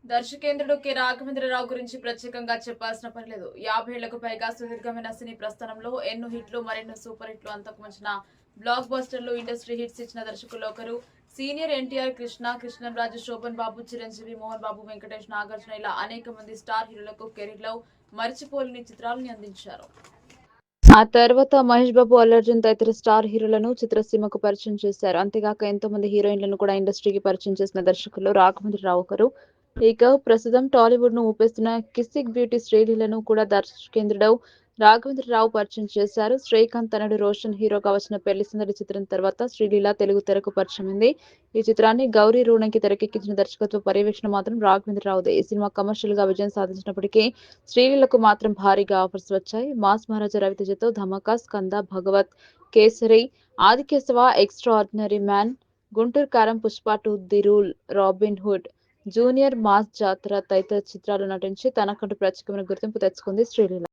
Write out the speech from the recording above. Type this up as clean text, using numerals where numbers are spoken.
దర్శకేంద్రుడు K Raghavendra Rao గురించి ప్రత్యేకంగా చెప్పాల్సిన పని లేదు. 50 ఏళ్లకు పైగా సుదీర్ఘమైన సినీ ప్రస్థానంలో ఎన్నో హిట్లు, మరెన్నో సూపర్ హిట్లు, అంతకు మించిన బ్లాక్ బస్టర్లు, ఇండస్ట్రీ హిట్స్ ఇచ్చిన దర్శకుల్లో ఒకరు. సీనియర్ ఎన్టీఆర్, కృష్ణంరాజు, శోభన్ బాబు, చిరంజీవి, మోహన్ బాబు, వెంకటేష్, నాగార్జున ఇలా అనేక మంది స్టార్ హీరోలకు కెరీర్లో మరిచిపోలేని చిత్రాలని అందించారు. ఆ తర్వాత మహేష్ బాబు, అల్లు అర్జున్ తదితర స్టార్ హీరోలను చిత్రసీమకు పరిచయం చేశారు. అంతేగాక ఎంతో మంది హీరోయిన్లను కూడా ఇండస్ట్రీకి పరిచయం చేసిన దర్శకుల్లో రాఘవేంద్రరావు ఒకరు. ఇక ప్రస్తుతం టాలీవుడ్ ను ఊపేస్తున్న కిస్సిక్ బ్యూటీ శ్రీలీలను కూడా దర్శకేంద్రుడు రాఘవేంద్రరావు పరిచయం చేశారు. శ్రీకాంత్ తనయుడు రోషన్ హీరోగా వచ్చిన పెళ్లి సందడి చిత్రం తర్వాత శ్రీలీల తెలుగు తెరకు పరిచయమైంది. ఈ చిత్రాన్ని గౌరీ రూణంకి తెరకెక్కించిన దర్శకత్వ పర్యవేక్షణ మాత్రం రాఘవేంద్రరావుదే. ఈ సినిమా కమర్షియల్ గా విజయం సాధించినప్పటికీ శ్రీలీలకు మాత్రం భారీగా ఆఫర్స్ వచ్చాయి. మాస్ మహారాజా రవితేజతో Dhamaka, Skanda, Bhagavanth, Kesari, Aadikeshava, extra ordinary man, Guntur Kaaram, Pushpa 2, the rule, Robin Hood, Junior mass Jathara తదితర చిత్రాల్లో నటించి తనకంటూ ప్రత్యేకమైన గుర్తింపు తెచ్చుకుంది శ్రీలీల.